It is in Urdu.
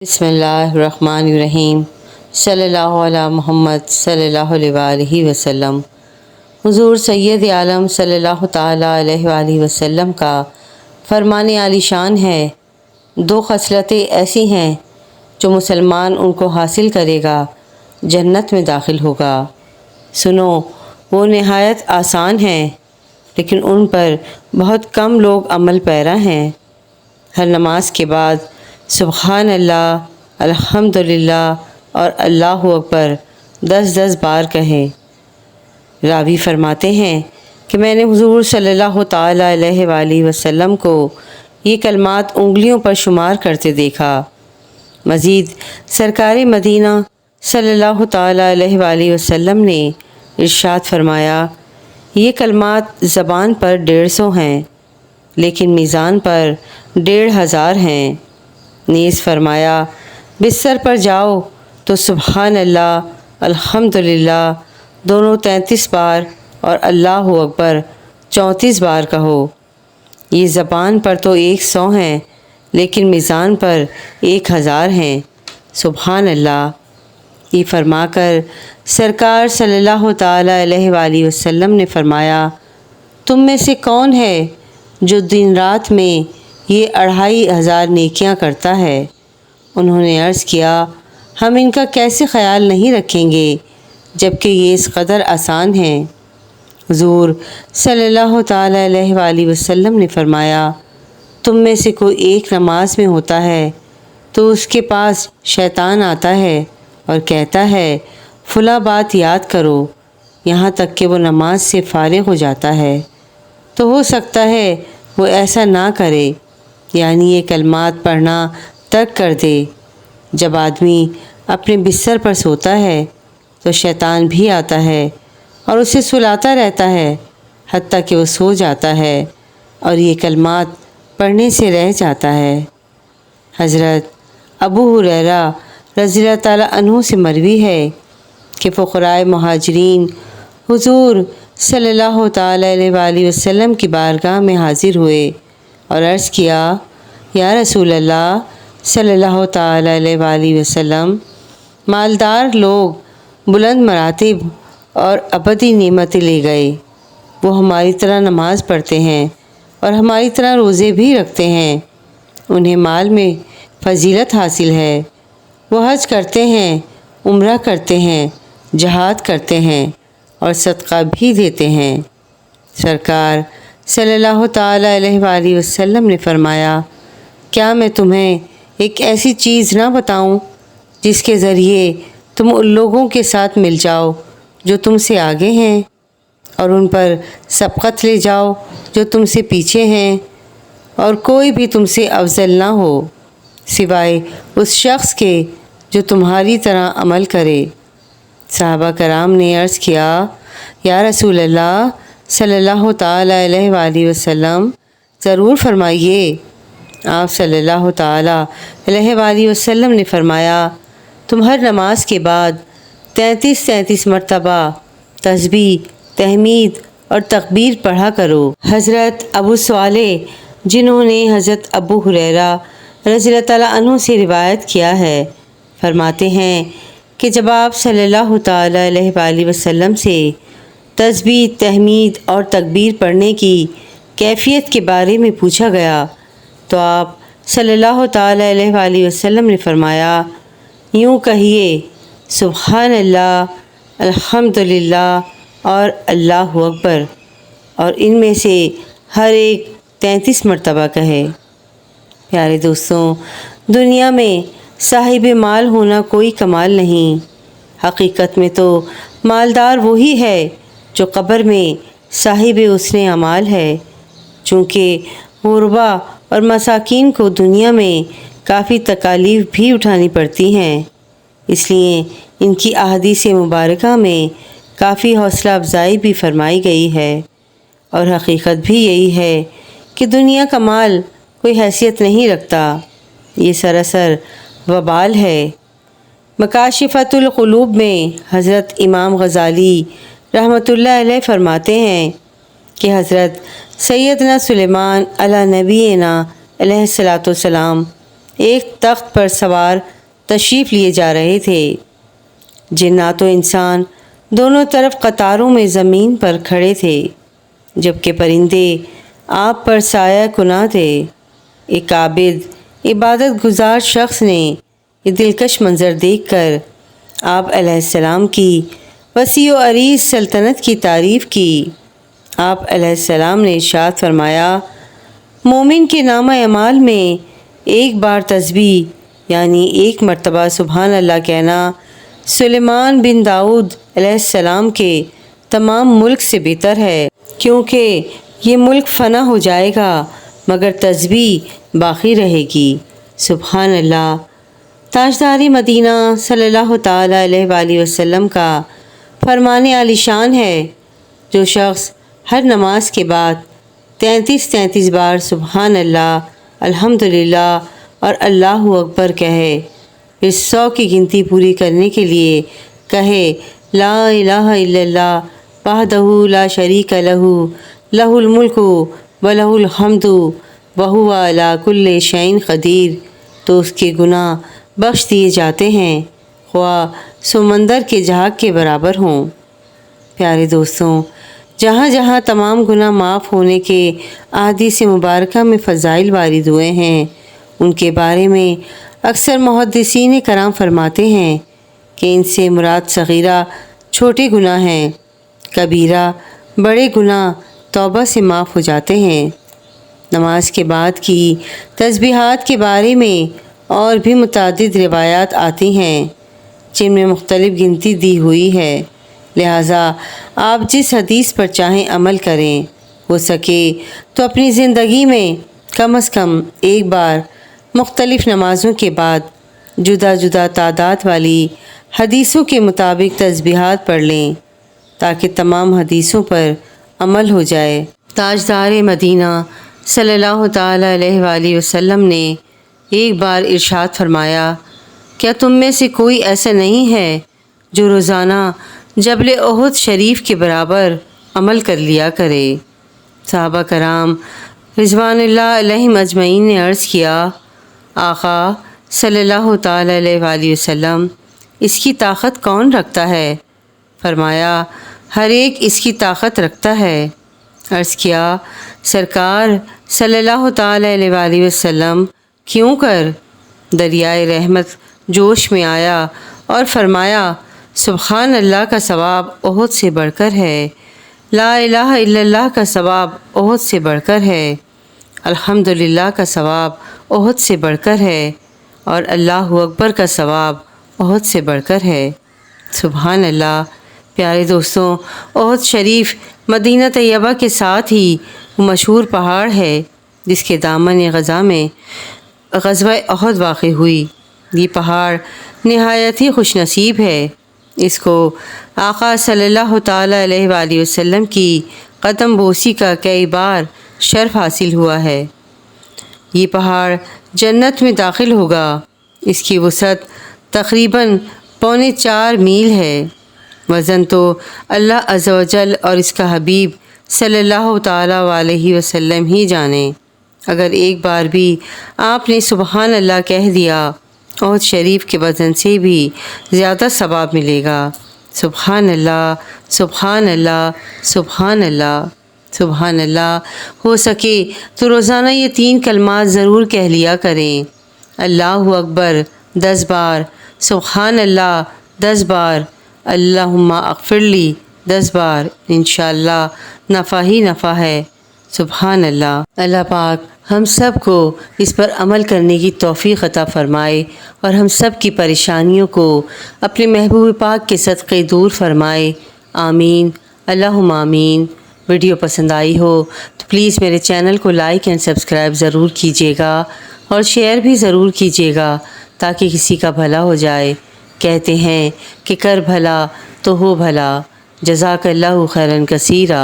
بسم اللہ الرحمن الرحیم صلی اللہ علیہ محمد صلی اللہ علیہ وآلہ وسلم۔ حضور سید عالم صلی اللہ تعالیٰ علیہ وآلہ وسلم کا فرمان عالی شان ہے، دو خصلتیں ایسی ہیں جو مسلمان ان کو حاصل کرے گا جنت میں داخل ہوگا۔ سنو، وہ نہایت آسان ہیں لیکن ان پر بہت کم لوگ عمل پیرا ہیں۔ ہر نماز کے بعد سبحان اللہ، الحمدللہ اور اللہ اکبر 10 بار کہیں۔ راوی فرماتے ہیں کہ میں نے حضور صلی اللہ تعالیٰ علیہ وآلہ وسلم کو یہ کلمات انگلیوں پر شمار کرتے دیکھا۔ مزید سرکار مدینہ صلی اللہ تعالیٰ علیہ وآلہ وسلم نے ارشاد فرمایا، یہ کلمات زبان پر 150 ہیں لیکن میزان پر 1500 ہیں۔ نیز فرمایا، بستر پر جاؤ تو سبحان اللہ، الحمدللہ دونوں 33 بار اور اللہ اکبر 34 بار کہو۔ یہ زبان پر تو 100 ہیں لیکن میزان پر 1000 ہیں۔ سبحان اللہ۔ یہ فرما کر سرکار صلی اللہ تعالیٰ علیہ وآلہ وسلم نے فرمایا، تم میں سے کون ہے جو دن رات میں یہ 2500 نیکیاں کرتا ہے؟ انہوں نے عرض کیا، ہم ان کا کیسے خیال نہیں رکھیں گے جبکہ یہ اس قدر آسان ہیں۔ حضور صلی اللہ تعالیٰ علیہ وآلہ وسلم نے فرمایا، تم میں سے کوئی ایک نماز میں ہوتا ہے تو اس کے پاس شیطان آتا ہے اور کہتا ہے فلاں بات یاد کرو، یہاں تک کہ وہ نماز سے فارغ ہو جاتا ہے تو ہو سکتا ہے وہ ایسا نہ کرے، یعنی یہ کلمات پڑھنا ترک کر دے۔ جب آدمی اپنے بستر پر سوتا ہے تو شیطان بھی آتا ہے اور اسے سلاتا رہتا ہے حتیٰ کہ وہ سو جاتا ہے اور یہ کلمات پڑھنے سے رہ جاتا ہے۔ حضرت ابو ہریرہ رضی اللہ تعالیٰ عنہ سے مروی ہے کہ فقراء مہاجرین حضور صلی اللہ تعالیٰ علیہ وآلہ وسلم کی بارگاہ میں حاضر ہوئے اور عرض کیا، یا رسول اللہ صلی اللہ تعالیٰ علیہ وآلہ وسلم، مالدار لوگ بلند مراتب اور ابدی نعمتیں لے گئے، وہ ہماری طرح نماز پڑھتے ہیں اور ہماری طرح روزے بھی رکھتے ہیں، انہیں مال میں فضیلت حاصل ہے، وہ حج کرتے ہیں، عمرہ کرتے ہیں، جہاد کرتے ہیں اور صدقہ بھی دیتے ہیں۔ سرکار صلی اللہ تعالیٰ علیہ وآلہ وسلم نے فرمایا، کیا میں تمہیں ایک ایسی چیز نہ بتاؤں جس کے ذریعے تم ان لوگوں کے ساتھ مل جاؤ جو تم سے آگے ہیں اور ان پر سبقت لے جاؤ جو تم سے پیچھے ہیں، اور کوئی بھی تم سے افضل نہ ہو سوائے اس شخص کے جو تمہاری طرح عمل کرے۔ صحابہ کرام نے عرض کیا، یا رسول اللہ صلی اللہ تعالیٰ علیہ وآلہ وسلم، ضرور فرمائیے۔ آپ صلی اللہ تعالیٰ علیہ وآلہ وسلم نے فرمایا، تم ہر نماز کے بعد 33 مرتبہ تسبیح، تحمید اور تکبیر پڑھا کرو۔ حضرت ابو صالح جنہوں نے حضرت ابو ہریرہ رضی اللہ تعالیٰ عنہ سے روایت کیا ہے، فرماتے ہیں کہ جب آپ صلی اللہ تعالیٰ علیہ وآلہ وسلم سے تسبیح، تحمید اور تکبیر پڑھنے کی کیفیت کے بارے میں پوچھا گیا تو آپ صلی اللہ تعالیٰ علیہ وآلہ وسلم نے فرمایا، یوں کہیے، سبحان اللہ، الحمدللہ اور اللہ اکبر، اور ان میں سے ہر ایک 33 مرتبہ کہے۔ پیارے دوستوں، دنیا میں صاحب مال ہونا کوئی کمال نہیں، حقیقت میں تو مالدار وہی ہے جو قبر میں صاحب حسن اعمال ہے، چونکہ غربا اور مساکین کو دنیا میں کافی تکالیف بھی اٹھانی پڑتی ہیں، اس لیے ان کی احادیث مبارکہ میں کافی حوصلہ افزائی بھی فرمائی گئی ہے، اور حقیقت بھی یہی ہے کہ دنیا کا مال کوئی حیثیت نہیں رکھتا، یہ سراسر وبال ہے۔ مکاشفۃ القلوب میں حضرت امام غزالی رحمۃ اللہ علیہ فرماتے ہیں کہ حضرت سیدنا سلیمان علی نبینا علیہ الصلاۃ والسلام ایک تخت پر سوار تشریف لیے جا رہے تھے۔ جنات و انسان دونوں طرف قطاروں میں زمین پر کھڑے تھے، جبکہ پرندے آپ پر سایہ کناں تھے۔ ایک عابد عبادت گزار شخص نے یہ دلکش منظر دیکھ کر آپ علیہ السلام کی وسیع و عریض سلطنت کی تعریف کی۔ آپ علیہ السلام نے ارشاد فرمایا، مومن کے نامہ اعمال میں ایک بار تسبیح یعنی ایک مرتبہ سبحان اللہ کہنا سلیمان بن داؤد علیہ السلام کے تمام ملک سے بہتر ہے، کیونکہ یہ ملک فنا ہو جائے گا مگر تسبیح باقی رہے گی۔ سبحان اللہ۔ تاجدار مدینہ صلی اللہ تعالیٰ علیہ وآلہ وسلم کا فرمان عالی شان ہے، جو شخص ہر نماز کے بعد 33 بار سبحان اللہ، الحمدللہ اور اللہ اکبر کہے، پھر 100 کی گنتی پوری کرنے کے لیے کہے لا الہ الا اللہ وحدہ لا شریک لہ لہ الملک ولہ الحمد وہو علی کل شیء قدیر، تو اس کے گناہ بخش دیے جاتے ہیں، خواہ سمندر کے جھاگ کے برابر ہوں۔ پیارے دوستوں، جہاں جہاں تمام گناہ معاف ہونے کے احادیث مبارکہ میں فضائل وارد ہوئے ہیں، ان کے بارے میں اکثر محدثین کرام فرماتے ہیں کہ ان سے مراد صغیرہ چھوٹے گناہ ہیں، کبیرہ بڑے گناہ توبہ سے معاف ہو جاتے ہیں۔ نماز کے بعد کی تسبیحات کے بارے میں اور بھی متعدد روایات آتی ہیں جن میں مختلف گنتی دی ہوئی ہے، لہٰذا آپ جس حدیث پر چاہیں عمل کریں، ہو سکے تو اپنی زندگی میں کم از کم ایک بار مختلف نمازوں کے بعد جدا جدا تعداد والی حدیثوں کے مطابق تسبیحات پڑھ لیں تاکہ تمام حدیثوں پر عمل ہو جائے۔ تاجدار مدینہ صلی اللہ تعالیٰ علیہ وآلہ وسلم نے ایک بار ارشاد فرمایا، کیا تم میں سے کوئی ایسا نہیں ہے جو روزانہ جبل احد شریف کے برابر عمل کر لیا کرے؟ صحابہ کرام رضوان اللہ علیہم اجمعین نے عرض کیا، آقا صلی اللہ تعالیٰ علیہ وآلہ وسلم، اس کی طاقت کون رکھتا ہے؟ فرمایا، ہر ایک اس کی طاقت رکھتا ہے۔ عرض کیا، سرکار صلی اللہ تعالیٰ علیہ وآلہ وسلم کیوں کر؟ دریائے رحمت جوش میں آیا اور فرمایا، سبحان اللہ کا ثواب احد سے بڑھ کر ہے، لا الہ الا اللہ کا ثواب احد سے بڑھ کر ہے، الحمدللہ کا ثواب احد سے بڑھ کر ہے، اور اللہ اکبر کا ثواب احد سے بڑھ کر ہے۔ سبحان اللہ۔ پیارے دوستوں، احد شریف مدینہ طیبہ کے ساتھ ہی وہ مشہور پہاڑ ہے جس کے دامن غزہ میں غزوہ احد واقع ہوئی۔ یہ پہاڑ نہایت ہی خوش نصیب ہے، اس کو آقا صلی اللہ تعالیٰ علیہ وآلہ وسلم کی قدم بوسی کا کئی بار شرف حاصل ہوا ہے۔ یہ پہاڑ جنت میں داخل ہوگا۔ اس کی وسعت تقریباً 4.25 میل ہے۔ وزن تو اللہ عز و جل اور اس کا حبیب صلی اللہ تعالیٰ علیہ وسلم ہی جانے۔ اگر ایک بار بھی آپ نے سبحان اللہ کہہ دیا، احد شریف کے وزن سے بھی زیادہ ثواب ملے گا۔ سبحان اللہ، سبحان اللہ، سبحان اللہ، سبحان اللہ۔ ہو سکے تو روزانہ یہ 3 کلمات ضرور کہہ لیا کریں۔ اللہ اکبر 10 بار، سبحان اللہ 10 بار، اللہم اغفر لی 10 بار، انشاءاللہ نفع ہی نفع ہے۔ سبحان اللہ۔ اللہ پاک ہم سب کو اس پر عمل کرنے کی توفیق عطا فرمائے اور ہم سب کی پریشانیوں کو اپنے محبوب پاک کے صدقے دور فرمائے، آمین، اللہم آمین۔ ویڈیو پسند آئی ہو تو پلیز میرے چینل کو لائک اینڈ سبسکرائب ضرور کیجیے گا اور شیئر بھی ضرور کیجیے گا تاکہ کسی کا بھلا ہو جائے۔ کہتے ہیں کہ کر بھلا تو ہو بھلا۔ جزاک اللہ خیرا کثیرا۔